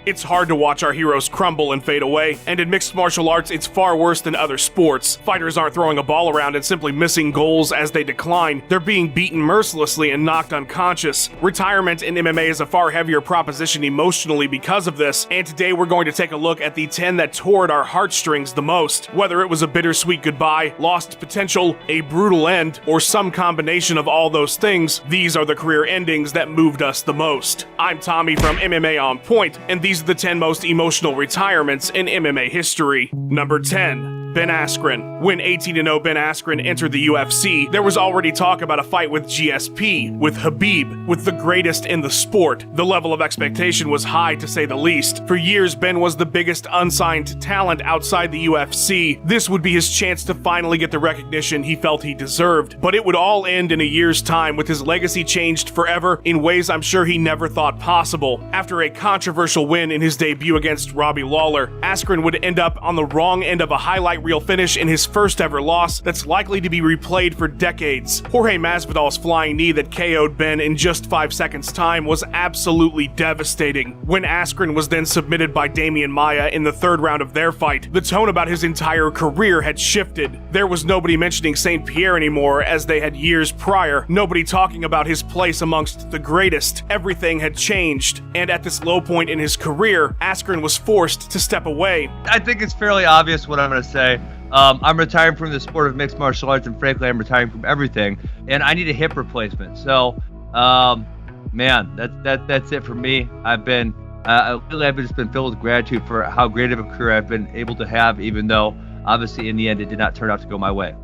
It's hard to watch our heroes crumble and fade away, and in mixed martial arts, it's far worse than other sports. Fighters aren't throwing a ball around and simply missing goals as they decline. They're being beaten mercilessly and knocked unconscious. Retirement in MMA is a far heavier proposition emotionally because of this, and today we're going to take a look at the 10 that tore at our heartstrings the most. Whether it was a bittersweet goodbye, lost potential, a brutal end, or some combination of all those things, these are the career endings that moved us the most. I'm Tommy from MMA On Point, and these are the 10 most emotional retirements in MMA history. Number 10. Ben Askren. When 18-0 Ben Askren entered the UFC, there was already talk about a fight with GSP, with Khabib, with the greatest in the sport. The level of expectation was high, to say the least. For years, Ben was the biggest unsigned talent outside the UFC. This would be his chance to finally get the recognition he felt he deserved. But it would all end in a year's time, with his legacy changed forever in ways I'm sure he never thought possible. After a controversial win in his debut against Robbie Lawler, Askren would end up on the wrong end of a highlight reel finish in his first ever loss that's likely to be replayed for decades. Jorge Masvidal's flying knee that KO'd Ben in just 5 seconds time was absolutely devastating. When Askren was then submitted by Damian Maia in the third round of their fight, the tone about his entire career had shifted. There was nobody mentioning St. Pierre anymore as they had years prior, nobody talking about his place amongst the greatest. Everything had changed, and at this low point in his career, Askren was forced to step away. I think it's fairly obvious what I'm going to say. I'm retiring from the sport of mixed martial arts, and frankly, I'm retiring from everything, and I need a hip replacement. So, man, that's it for me. I've just been filled with gratitude for how great of a career I've been able to have, even though, obviously, in the end, it did not turn out to go my way.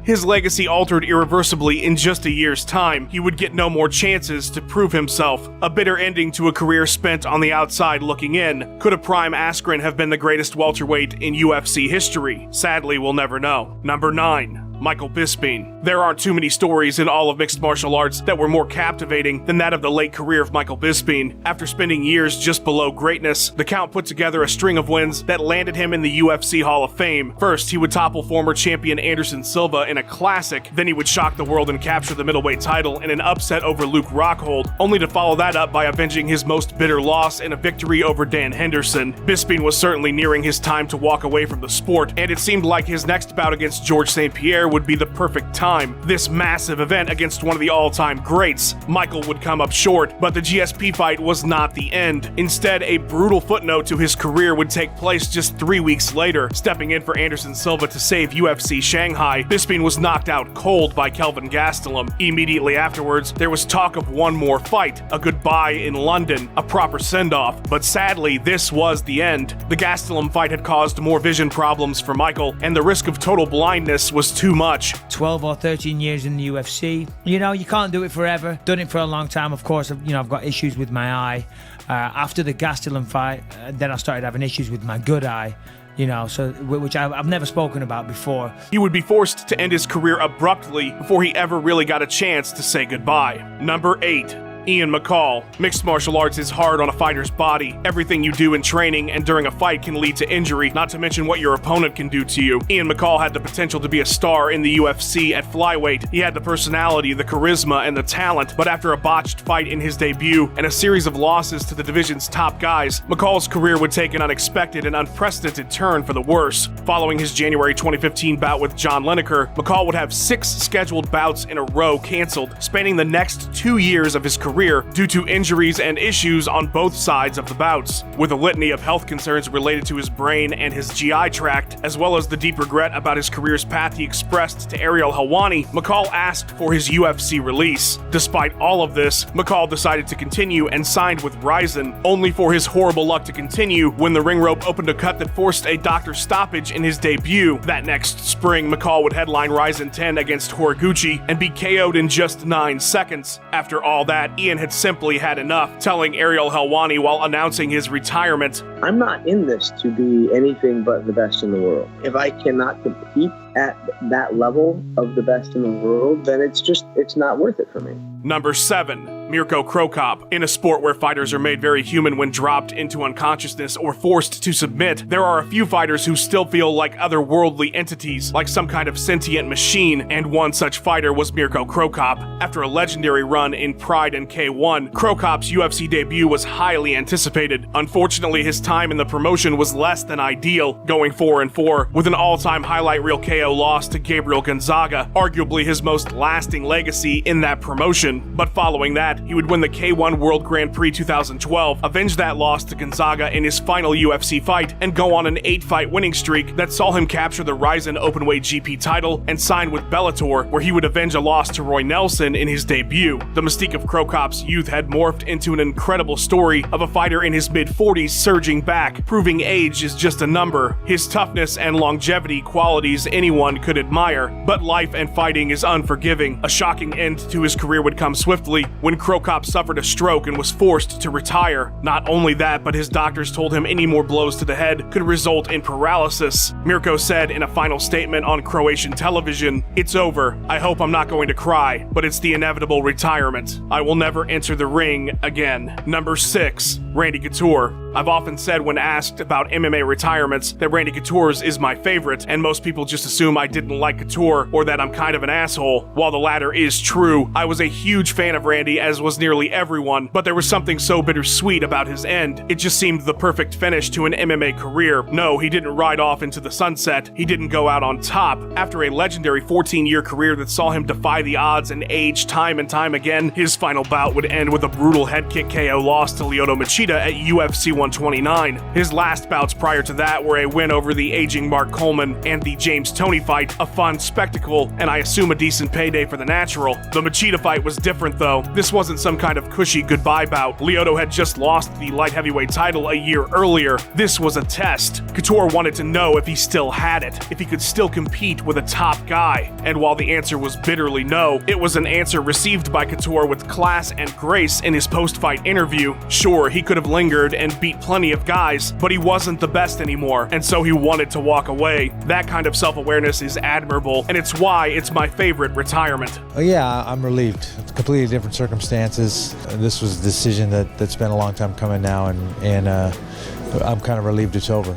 His legacy altered irreversibly in just a year's time. He would get no more chances to prove himself. A bitter ending to a career spent on the outside looking in. Could a prime Askren have been the greatest welterweight in UFC history? Sadly, we'll never know. Number 9. Michael Bisping. There aren't too many stories in all of mixed martial arts that were more captivating than that of the late career of Michael Bisping. After spending years just below greatness, the Count put together a string of wins that landed him in the UFC Hall of Fame. First, he would topple former champion Anderson Silva in a classic, then he would shock the world and capture the middleweight title in an upset over Luke Rockhold, only to follow that up by avenging his most bitter loss in a victory over Dan Henderson. Bisping was certainly nearing his time to walk away from the sport, and it seemed like his next bout against George St. Pierre would be the perfect time. This massive event against one of the all-time greats. Michael would come up short, but the GSP fight was not the end. Instead, a brutal footnote to his career would take place just 3 weeks later. Stepping in for Anderson Silva to save UFC Shanghai, Bisping was knocked out cold by Kelvin Gastelum. Immediately afterwards, there was talk of one more fight, a goodbye in London, a proper send-off, but sadly, this was the end. The Gastelum fight had caused more vision problems for Michael, and the risk of total blindness was too much. 12 or 13 years in the UFC. You know, you can't do it forever. Done it for a long time. Of course, I've got issues with my eye. After the Gastelum fight, then I started having issues with my good eye. Which I've never spoken about before. He would be forced to end his career abruptly before he ever really got a chance to say goodbye. Number 8. Ian McCall. Mixed martial arts is hard on a fighter's body. Everything you do in training and during a fight can lead to injury, not to mention what your opponent can do to you. Ian McCall had the potential to be a star in the UFC at flyweight. He had the personality, the charisma, and the talent, but after a botched fight in his debut and a series of losses to the division's top guys, McCall's career would take an unexpected and unprecedented turn for the worse. Following his January 2015 bout with John Lineker, McCall would have 6 scheduled bouts in a row canceled, spanning the next 2 years of his career due to injuries and issues on both sides of the bouts. With a litany of health concerns related to his brain and his GI tract, as well as the deep regret about his career's path he expressed to Ariel Helwani, McCall asked for his UFC release. Despite all of this, McCall decided to continue and signed with Rizin, only for his horrible luck to continue when the ring rope opened a cut that forced a doctor stoppage in his debut. That next spring, McCall would headline Rizin 10 against Horiguchi and be KO'd in just 9 seconds. After all that, Ian had simply had enough, telling Ariel Helwani while announcing his retirement, "I'm not in this to be anything but the best in the world. If I cannot compete at that level of the best in the world, then it's not worth it for me." Number 7. Mirko Cro Cop. In a sport where fighters are made very human when dropped into unconsciousness or forced to submit, there are a few fighters who still feel like otherworldly entities, like some kind of sentient machine, and one such fighter was Mirko Cro Cop. After a legendary run in Pride and K1, Cro Cop's UFC debut was highly anticipated. Unfortunately, his time in the promotion was less than ideal, going 4-4, with an all-time highlight reel KO loss to Gabriel Gonzaga, arguably his most lasting legacy in that promotion. But following that, he would win the K1 World Grand Prix 2012, avenge that loss to Gonzaga in his final UFC fight, and go on an 8-fight winning streak that saw him capture the Ryzen Openweight GP title and sign with Bellator, where he would avenge a loss to Roy Nelson in his debut. The mystique of Cro Cop's youth had morphed into an incredible story of a fighter in his mid-40s surging back, proving age is just a number. His toughness and longevity qualities anyone could admire, but life and fighting is unforgiving. A shocking end to his career would come swiftly when Cro Cop suffered a stroke and was forced to retire. Not only that, but his doctors told him any more blows to the head could result in paralysis. Mirko said in a final statement on Croatian television, "It's over. I hope I'm not going to cry, but it's the inevitable retirement. I will never enter the ring again." Number 6, Randy Couture. I've often said when asked about MMA retirements that Randy Couture's is my favorite, and most people just assume I didn't like Couture or that I'm kind of an asshole. While the latter is true, I was a huge fan of Randy, as was nearly everyone, but there was something so bittersweet about his end. It just seemed the perfect finish to an MMA career. No, he didn't ride off into the sunset. He didn't go out on top. After a legendary 14-year career that saw him defy the odds and age time and time again, his final bout would end with a brutal head kick KO loss to Lyoto Machida at UFC 129. His last bouts prior to that were a win over the aging Mark Coleman and the James Toney fight, a fun spectacle, and I assume a decent payday for the natural. The Machida fight was different though. This wasn't some kind of cushy goodbye bout. Lyoto had just lost the light heavyweight title a year earlier. This was a test. Couture wanted to know if he still had it, if he could still compete with a top guy. And while the answer was bitterly no, it was an answer received by Couture with class and grace in his post-fight interview. Sure, he could have lingered and beat plenty of guys, but he wasn't the best anymore, and so he wanted to walk away. That kind of self-awareness is admirable, and it's why it's my favorite retirement. Oh yeah, I'm relieved. It's completely different circumstances. This was a decision that's been a long time coming now, and I'm kind of relieved it's over.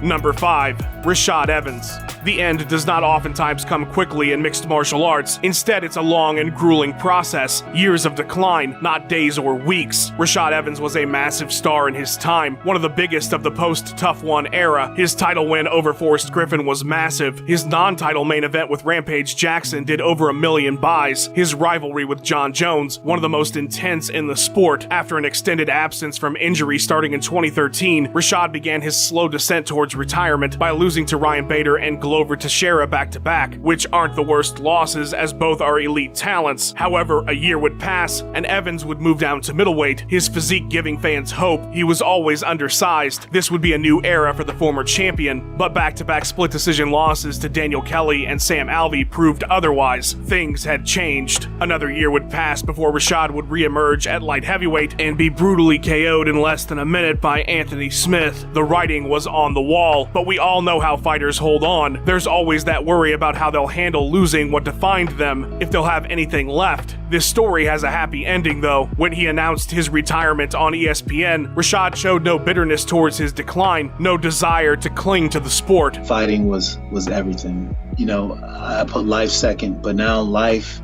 Number 5, Rashad Evans. The end does not oftentimes come quickly in mixed martial arts. Instead, it's a long and grueling process, years of decline, not days or weeks. Rashad Evans was a massive star in his time, one of the biggest of the post-Tough One era. His title win over Forrest Griffin was massive. His non-title main event with Rampage Jackson did over 1 million buys. His rivalry with John Jones, one of the most intense in the sport. After an extended absence from injury starting in 2013, Rashad began his slow descent towards retirement by losing to Ryan Bader and Glover Teixeira back-to-back, which aren't the worst losses as both are elite talents. However, a year would pass and Evans would move down to middleweight, his physique giving fans hope. He was always undersized. This would be a new era for the former champion, but back-to-back split decision losses to Daniel Kelly and Sam Alvey proved otherwise. Things had changed. Another year would pass before Rashad would re-emerge at light heavyweight and be brutally KO'd in less than a minute by Anthony Smith. The writing was on the wall, but we all know how fighters hold on. There's always that worry about how they'll handle losing what defined them, if they'll have anything left. This story has a happy ending though. When he announced his retirement on ESPN, Rashad showed no bitterness towards his decline, no desire to cling to the sport. Fighting was everything. You know, I put life second, but now life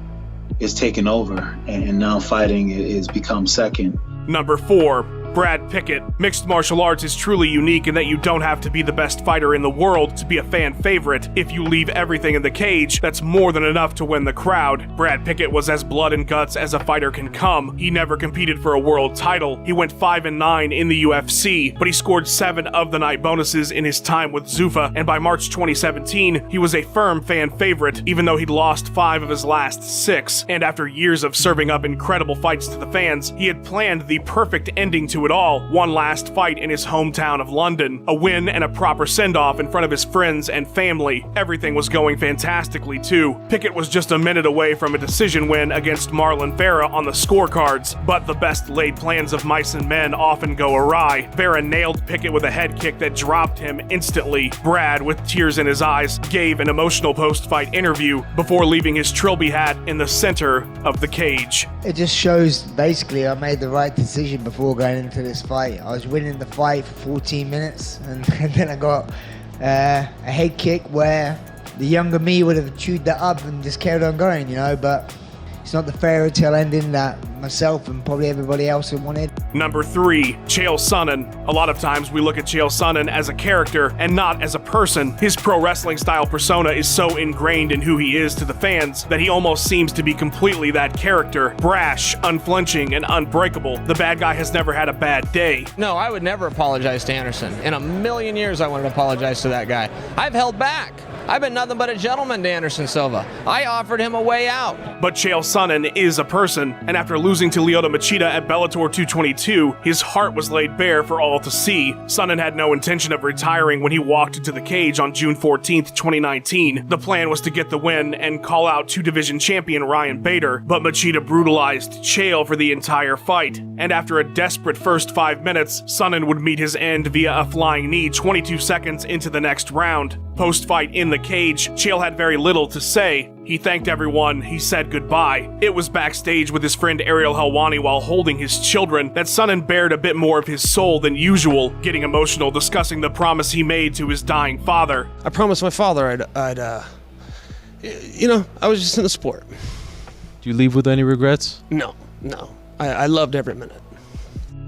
is taking over, and now fighting is become second. Number 4, Brad Pickett. Mixed martial arts is truly unique in that you don't have to be the best fighter in the world to be a fan favorite. If you leave everything in the cage, that's more than enough to win the crowd. Brad Pickett was as blood and guts as a fighter can come. He never competed for a world title. He went 5-9 in the UFC, but he scored 7 of the night bonuses in his time with Zuffa, and by March 2017, he was a firm fan favorite, even though he'd lost 5 of his last 6. And after years of serving up incredible fights to the fans, he had planned the perfect ending to to it all, one last fight in his hometown of London, a win and a proper send-off in front of his friends and family. Everything was going fantastically too. Pickett was just a minute away from a decision win against Marlon Vera on the scorecards, but the best laid plans of mice and men often go awry. Vera nailed Pickett with a head kick that dropped him instantly. Brad, with tears in his eyes, gave an emotional post-fight interview before leaving his trilby hat in the center of the cage. It just shows basically I made the right decision before going into this fight. I was winning the fight for 14 minutes and then I got a head kick where the younger me would have chewed that up and just carried on going, you know, but it's not the fairy tale ending that myself and probably everybody else had wanted. Number 3, Chael Sonnen. A lot of times we look at Chael Sonnen as a character and not as a person. His pro wrestling style persona is so ingrained in who he is to the fans that he almost seems to be completely that character. Brash, unflinching, and unbreakable. The bad guy has never had a bad day. No, I would never apologize to Anderson. In a million years I wouldn't apologize to that guy. I've held back. I've been nothing but a gentleman to Anderson Silva. I offered him a way out. But Chael Sonnen is a person, and after losing to Lyoto Machida at Bellator 222, his heart was laid bare for all to see. Sonnen had no intention of retiring when he walked into the cage on June 14th, 2019. The plan was to get the win and call out 2-division champion Ryan Bader, but Machida brutalized Chael for the entire fight. And after a desperate first 5 minutes, Sonnen would meet his end via a flying knee 22 seconds into the next round. Post-fight in the cage, Chael had very little to say. He thanked everyone, he said goodbye. It was backstage with his friend Ariel Helwani while holding his children that Sonnen bared a bit more of his soul than usual, getting emotional discussing the promise he made to his dying father. I promised my father I was just in the sport. Do you leave with any regrets? No. I loved every minute.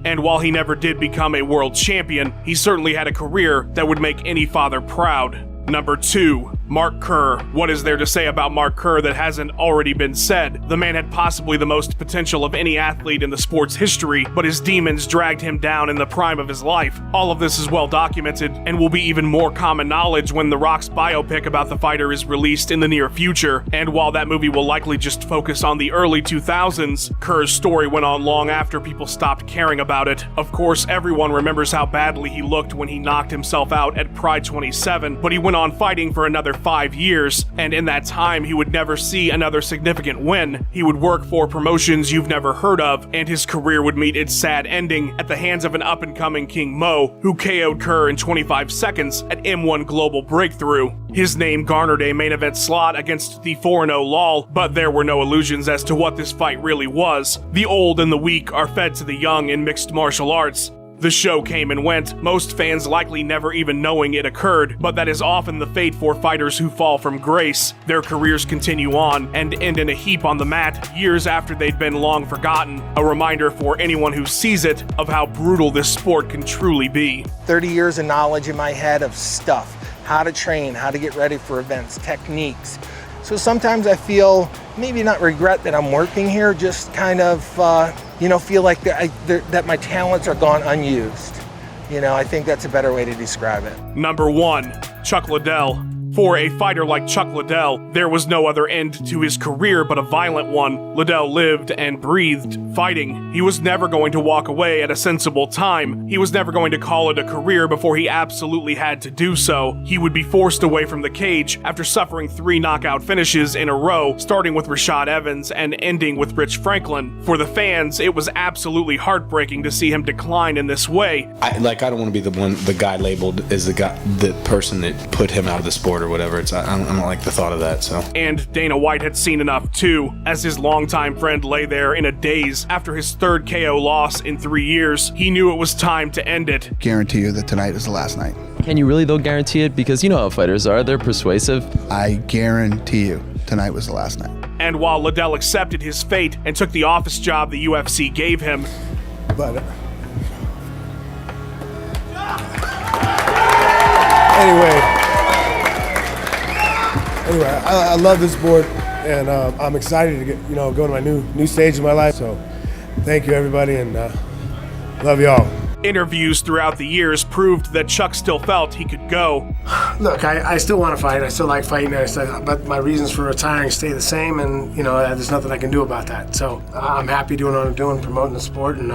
And while he never did become a world champion, he certainly had a career that would make any father proud. Number 2, Mark Kerr. What is there to say about Mark Kerr that hasn't already been said? The man had possibly the most potential of any athlete in the sport's history, but his demons dragged him down in the prime of his life. All of this is well documented and will be even more common knowledge when The Rock's biopic about the fighter is released in the near future. And while that movie will likely just focus on the early 2000s, Kerr's story went on long after people stopped caring about it. Of course, everyone remembers how badly he looked when he knocked himself out at Pride 27, but he went on fighting for another 5 years, and in that time he would never see another significant win. He would work for promotions you've never heard of, and his career would meet its sad ending at the hands of an up-and-coming King Mo, who KO'd Kerr in 25 seconds at M1 Global Breakthrough. His name garnered a main event slot against the 4-0 Lal, but there were no illusions as to what this fight really was. The old and the weak are fed to the young in mixed martial arts. The show came and went, most fans likely never even knowing it occurred, but that is often the fate for fighters who fall from grace. Their careers continue on and end in a heap on the mat years after they'd been long forgotten. A reminder for anyone who sees it of how brutal this sport can truly be. 30 years of knowledge in my head of stuff, how to train, how to get ready for events, techniques. So sometimes I feel, maybe not regret that I'm working here, just kind of, feel like that my talents are gone unused. I think that's a better way to describe it. Number 1, Chuck Liddell. For a fighter like Chuck Liddell, there was no other end to his career but a violent one. Liddell lived and breathed fighting. He was never going to walk away at a sensible time. He was never going to call it a career before he absolutely had to do so. He would be forced away from the cage after suffering 3 knockout finishes in a row, starting with Rashad Evans and ending with Rich Franklin. For the fans, it was absolutely heartbreaking to see him decline in this way. I don't want to be the guy labeled as the person that put him out of the sport or whatever. I don't like the thought of that. So. And Dana White had seen enough too, as his longtime friend lay there in a daze after his 3rd KO loss in 3 years. He knew it was time to end it. Guarantee you that tonight is the last night. Can you really though guarantee it? Because you know how fighters are, they're persuasive. I guarantee you tonight was the last night. And while Liddell accepted his fate and took the office job the UFC gave him, but Anyway, I love this sport, and I'm excited to get go to my new stage in my life. So, thank you everybody, and love y'all. Interviews throughout the years proved that Chuck still felt he could go. Look, I still want to fight. I still like fighting, but my reasons for retiring stay the same, and there's nothing I can do about that. So I'm happy doing what I'm doing, promoting the sport and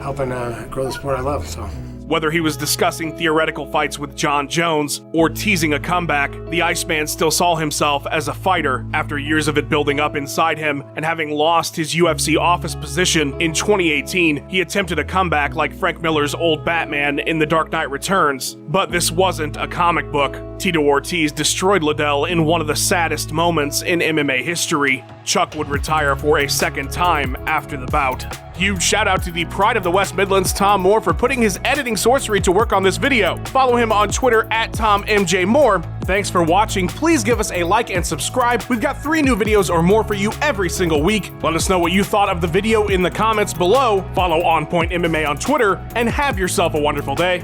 helping grow the sport I love. So. Whether he was discussing theoretical fights with John Jones or teasing a comeback, the Iceman still saw himself as a fighter after years of it building up inside him, and having lost his UFC office position in 2018, he attempted a comeback like Frank Miller's old Batman in The Dark Knight Returns. But this wasn't a comic book. Tito Ortiz destroyed Liddell in one of the saddest moments in MMA history. Chuck would retire for a second time after the bout. Huge shout out to the pride of the West Midlands, Tom Moore, for putting his editing sorcery to work on this video. Follow him on Twitter at TomMJMoore. Thanks for watching. Please give us a like and subscribe. We've got 3 new videos or more for you every single week. Let us know what you thought of the video in the comments below. Follow On Point MMA on Twitter, and have yourself a wonderful day.